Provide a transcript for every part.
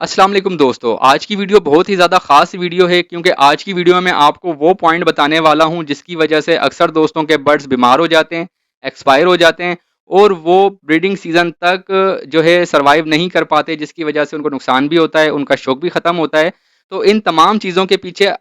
अस्सलाम वालेकुम दोस्तों। आज की वीडियो बहुत ही ज़्यादा ख़ास वीडियो है क्योंकि आज की वीडियो में मैं आपको वो पॉइंट बताने वाला हूं जिसकी वजह से अक्सर दोस्तों के बर्ड्स बीमार हो जाते हैं, एक्सपायर हो जाते हैं और वो ब्रीडिंग सीज़न तक जो है सर्वाइव नहीं कर पाते, जिसकी वजह से उनको नुकसान भी होता है, उनका शौक भी ख़त्म होता है। तो इन तमाम चीज़ों के पीछे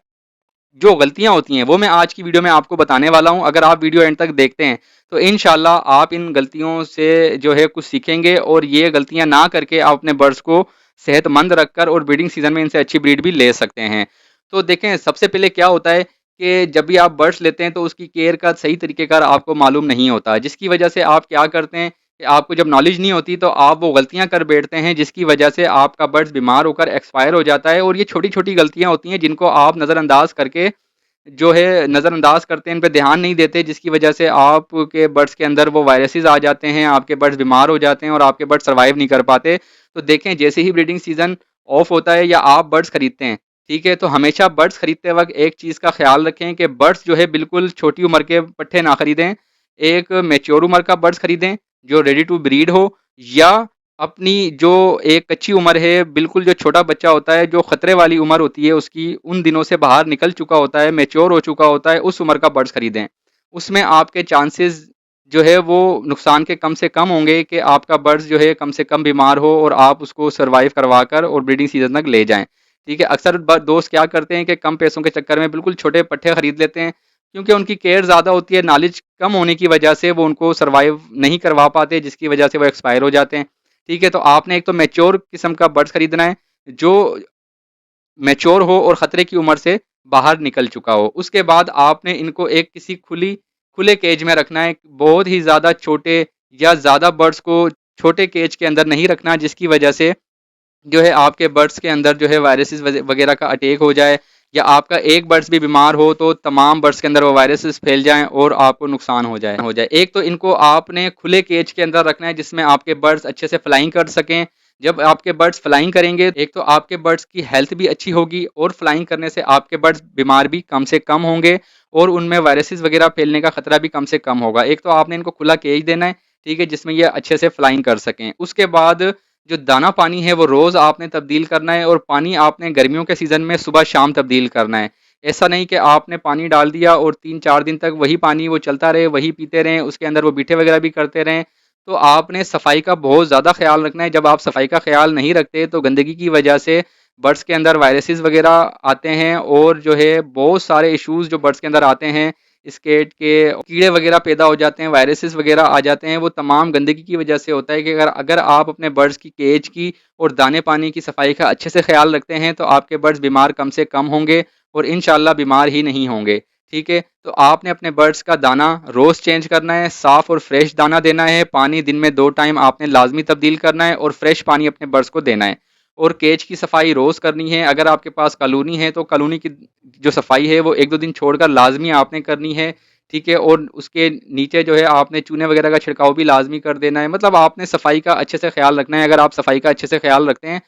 जो गलतियां होती हैं वो मैं आज की वीडियो में आपको बताने वाला हूं। अगर आप वीडियो एंड तक देखते हैं तो इंशाल्लाह आप इन गलतियों से जो है कुछ सीखेंगे और ये गलतियां ना करके आप अपने बर्ड्स को सेहतमंद रखकर और ब्रीडिंग सीजन में इनसे अच्छी ब्रीड भी ले सकते हैं। तो देखें, सबसे पहले क्या होता है कि जब भी आप बर्ड्स लेते हैं तो उसकी केयर का सही तरीकेकार आपको मालूम नहीं होता, जिसकी वजह से आप क्या करते हैं कि आपको जब नॉलेज नहीं होती तो आप वो गलतियां कर बैठते हैं, जिसकी वजह से आपका बर्ड्स बीमार होकर एक्सपायर हो जाता है। और ये छोटी छोटी गलतियां होती हैं जिनको आप नज़रअंदाज करके जो है नज़रअंदाज करते हैं, इन पे ध्यान नहीं देते, जिसकी वजह से आपके बर्ड्स के अंदर वो वायरसेस आ जाते हैं, आपके बर्ड्स बीमार हो जाते हैं और आपके बर्ड्स सर्वाइव नहीं कर पाते। तो देखें, जैसे ही ब्रीडिंग सीजन ऑफ होता है या आप बर्ड्स खरीदते हैं, ठीक है, तो हमेशा बर्ड्स खरीदते वक्त एक चीज़ का ख्याल रखें कि बर्ड्स जो है बिल्कुल छोटी उम्र के पट्ठे ना खरीदें। एक मेच्योर उम्र का बर्ड्स खरीदें जो रेडी टू ब्रीड हो, या अपनी जो एक कच्ची उम्र है, बिल्कुल जो छोटा बच्चा होता है, जो खतरे वाली उम्र होती है उसकी, उन दिनों से बाहर निकल चुका होता है, मैच्योर हो चुका होता है, उस उम्र का बर्ड्स खरीदें। उसमें आपके चांसेस जो है वो नुकसान के कम से कम होंगे कि आपका बर्ड्स जो है कम से कम बीमार हो और आप उसको सर्वाइव करवा कर और ब्रीडिंग सीजन तक ले जाएं। ठीक है, अक्सर दोस्त क्या करते हैं कि कम पैसों के चक्कर में बिल्कुल छोटे पट्टे खरीद लेते हैं, क्योंकि उनकी केयर ज़्यादा होती है, नॉलेज कम होने की वजह से वो उनको सर्वाइव नहीं करवा पाते, जिसकी वजह से वो एक्सपायर हो जाते हैं। ठीक है, तो आपने एक तो मैच्योर किस्म का बर्ड्स खरीदना है जो मैच्योर हो और खतरे की उम्र से बाहर निकल चुका हो। उसके बाद आपने इनको एक किसी खुले केज में रखना है। बहुत ही ज़्यादा छोटे या ज़्यादा बर्ड्स को छोटे केज के अंदर नहीं रखना, जिसकी वजह से जो है आपके बर्ड्स के अंदर जो है वायरसेस वगैरह का अटैक हो जाए, या आपका एक बर्ड्स भी बीमार हो तो तमाम बर्ड्स के अंदर वो वायरसेस फैल जाएं और आपको नुकसान हो जाए। एक तो इनको आपने खुले केज के अंदर रखना है जिसमें आपके बर्ड्स अच्छे से फ्लाइंग कर सकें। जब आपके बर्ड्स फ्लाइंग करेंगे, एक तो आपके बर्ड्स की हेल्थ भी अच्छी होगी और फ्लाइंग करने से आपके बर्ड्स बीमार भी कम से कम होंगे और उनमें वायरसेस वगैरह फैलने का खतरा भी कम से कम होगा। एक तो आपने इनको खुला केज देना है, ठीक है, जिसमें ये अच्छे से फ्लाइंग कर सकें। उसके बाद जो दाना पानी है वो रोज़ आपने तब्दील करना है, और पानी आपने गर्मियों के सीज़न में सुबह शाम तब्दील करना है। ऐसा नहीं कि आपने पानी डाल दिया और 3-4 दिन तक वही पानी वो चलता रहे, वही पीते रहें, उसके अंदर वो बीठे वगैरह भी करते रहें। तो आपने सफाई का बहुत ज़्यादा ख्याल रखना है। जब आप सफाई का ख्याल नहीं रखते तो गंदगी की वजह से बर्ड्स के अंदर वायरसेस वगैरह आते हैं, और जो है बहुत सारे इश्यूज जो बर्ड्स के अंदर आते हैं, स्केट के कीड़े वगैरह पैदा हो जाते हैं, वायरसेस वगैरह आ जाते हैं। वो तमाम गंदगी की वजह से होता है कि अगर अगर आप अपने बर्ड्स की केज की और दाने पानी की सफाई का अच्छे से ख्याल रखते हैं तो आपके बर्ड्स बीमार कम से कम होंगे और इंशाल्लाह बीमार ही नहीं होंगे। ठीक है, तो आपने अपने बर्ड्स का दाना रोज़ चेंज करना है, साफ़ और फ्रेश दाना देना है। पानी दिन में 2 टाइम आपने लाजमी तब्दील करना है और फ्रेश पानी अपने बर्ड्स को देना है। और केज की सफाई रोज़ करनी है। अगर आपके पास कॉलोनी है तो कॉलोनी की जो सफाई है वो 1-2 दिन छोड़कर लाजमी आपने करनी है। ठीक है, और उसके नीचे जो है आपने चूने वगैरह का छिड़काव भी लाजमी कर देना है। मतलब आपने सफाई का अच्छे से ख्याल रखना है। अगर आप सफाई का अच्छे से ख्याल रखते हैं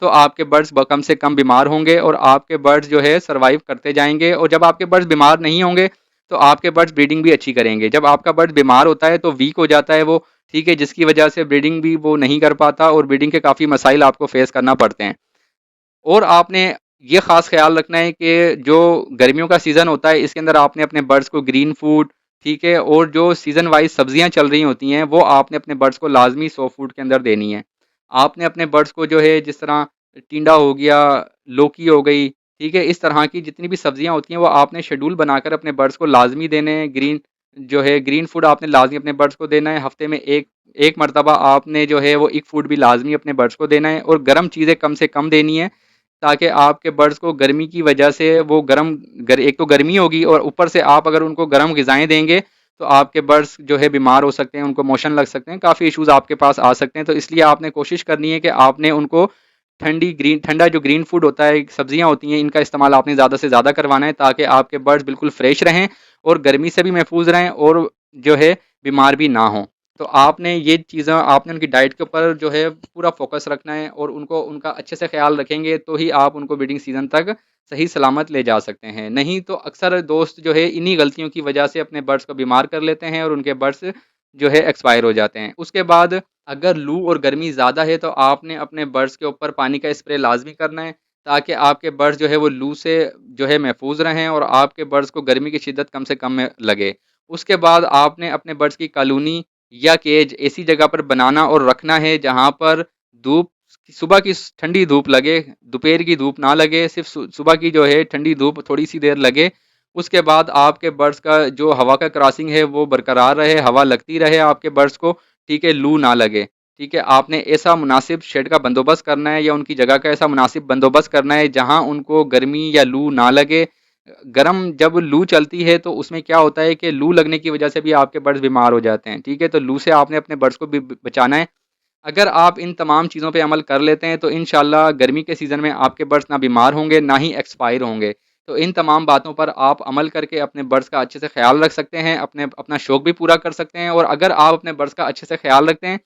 तो आपके बर्ड्स कम से कम बीमार होंगे और आपके बर्ड्स जो है सर्वाइव करते जाएंगे। और जब आपके बर्ड्स बीमार नहीं होंगे तो आपके बर्ड्स ब्रीडिंग भी अच्छी करेंगे। जब आपका बर्ड बीमार होता है तो वीक हो जाता है वो, ठीक है, जिसकी वजह से ब्रीडिंग भी वो नहीं कर पाता और ब्रीडिंग के काफ़ी मसाइल आपको फेस करना पड़ते हैं। और आपने ये ख़ास ख्याल रखना है कि जो गर्मियों का सीज़न होता है इसके अंदर आपने अपने बर्ड्स को ग्रीन फूड, ठीक है, और जो सीज़न वाइज सब्जियां चल रही होती हैं वो आपने अपने बर्ड्स को लाजमी सॉफ्ट फूड के अंदर देनी है। आपने अपने बर्ड्स को जो है जिस तरह टिंडा हो गया, लौकी हो गई, ठीक है, इस तरह की जितनी भी सब्जियां होती हैं वो आपने शेड्यूल बनाकर अपने बर्ड्स को लाजमी देने हैं। जो है ग्रीन फूड आपने लाजमी अपने बर्ड्स को देना है। हफ्ते में एक एक मरतबा आपने जो है वो एक फूड भी लाजमी अपने बर्ड्स को देना है, और गर्म चीज़ें कम से कम देनी है, ताकि आपके बर्ड्स को गर्मी की वजह से वो एक तो गर्मी होगी और ऊपर से आप अगर उनको गर्म ग़िज़ाएँ देंगे तो आपके बर्ड्स जो है बीमार हो सकते हैं, उनको मोशन लग सकते हैं, काफ़ी इश्यूज़ आपके पास आ सकते हैं। तो इसलिए आपने कोशिश करनी है कि आपने उनको ठंडा जो ग्रीन फूड होता है, सब्जियां होती हैं, इनका इस्तेमाल आपने ज़्यादा से ज़्यादा करवाना है, ताकि आपके बर्ड्स बिल्कुल फ्रेश रहें और गर्मी से भी महफूज रहें और जो है बीमार भी ना हों। तो आपने ये चीज़ें आपने उनकी डाइट के ऊपर जो है पूरा फोकस रखना है, और उनको उनका अच्छे से ख्याल रखेंगे तो ही आप उनको ब्रीडिंग सीजन तक सही सलामत ले जा सकते हैं। नहीं तो अक्सर दोस्त जो है इन्हीं गलतियों की वजह से अपने बर्ड्स को बीमार कर लेते हैं और उनके बर्ड्स जो है एक्सपायर हो जाते हैं। उसके बाद अगर लू और गर्मी ज़्यादा है तो आपने अपने बर्ड्स के ऊपर पानी का स्प्रे लाजमी करना है, ताकि आपके बर्ड्स जो है वो लू से जो है महफूज रहें और आपके बर्ड्स को गर्मी की शिद्दत कम से कम में लगे। उसके बाद आपने अपने बर्ड्स की कॉलोनी या केज ऐसी जगह पर बनाना और रखना है जहाँ पर धूप, सुबह की ठंडी धूप लगे, दोपहर की धूप ना लगे, सिर्फ सुबह की जो है ठंडी धूप थोड़ी सी देर लगे। उसके बाद आपके बर्ड्स का जो हवा का क्रॉसिंग है वो बरकरार रहे, हवा लगती रहे आपके बर्ड्स को, ठीक है, लू ना लगे। ठीक है, आपने ऐसा मुनासिब शेड का बंदोबस्त करना है या उनकी जगह का ऐसा मुनासिब बंदोबस्त करना है जहां उनको गर्मी या लू ना लगे। गर्म जब लू चलती है तो उसमें क्या होता है कि लू लगने की वजह से भी आपके बर्ड्स बीमार हो जाते हैं। ठीक है, तो लू से आपने अपने बर्ड्स को भी बचाना है। अगर आप इन तमाम चीज़ों पे अमल कर लेते हैं तो इंशाल्लाह गर्मी के सीज़न में आपके बर्ड्स ना बीमार होंगे ना ही एक्सपायर होंगे। तो इन तमाम बातों पर आप अमल करके अपने बर्ड्स का अच्छे से ख्याल रख सकते हैं, अपना शौक भी पूरा कर सकते हैं। और अगर आप अपने बर्ड्स का अच्छे से ख्याल रखते हैं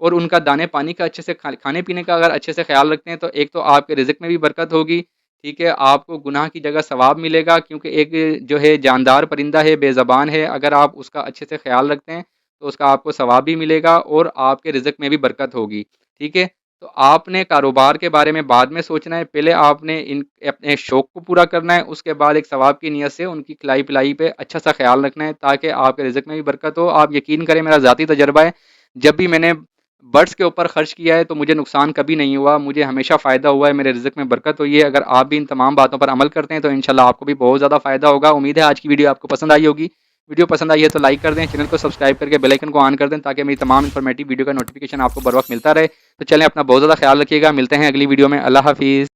और उनका दाने पानी का अच्छे से खाने पीने का अगर अच्छे से ख्याल रखते हैं तो एक तो आपके रिज़्क में भी बरकत होगी। ठीक है, आपको गुनाह की जगह सवाब मिलेगा, क्योंकि एक जो है जानदार परिंदा है, बेज़बान है, अगर आप उसका अच्छे से ख्याल रखते हैं तो उसका आपको सवाब भी मिलेगा और आपके रिज़्क में भी बरकत होगी। ठीक है, तो आपने कारोबार के बारे में बाद में सोचना है, पहले आपने इन अपने शौक को पूरा करना है, उसके बाद एक सवाब की नीयत से उनकी खिलाई पिलाई पे अच्छा सा ख्याल रखना है ताकि आपके रिज़्क में भी बरकत हो। आप यकीन करें, मेरा ज़ाती तजर्बा है, जब भी मैंने बर्ड्स के ऊपर खर्च किया है तो मुझे नुकसान कभी नहीं हुआ, मुझे हमेशा फ़ायदा हुआ है, मेरे रिज़्क में बरकत हुई है। अगर आप भी इन तमाम बातों पर अमल करते हैं तो इंशाल्लाह आपको भी बहुत ज़्यादा फ़ायदा होगा। उम्मीद है आज की वीडियो आपको पसंद आई होगी। वीडियो पसंद आई है तो लाइक कर दें, चैनल को सब्सक्राइब करके बेल आइकन को ऑन कर दें ताकि मेरी तमाम इन्फॉर्मेटिव वीडियो का नोटिफिकेशन आपको बर वक्त मिलता रहे। तो चलें, अपना बहुत ज़्यादा ख्याल रखिएगा, मिलते हैं अगली वीडियो में। अल्लाह हाफिज़।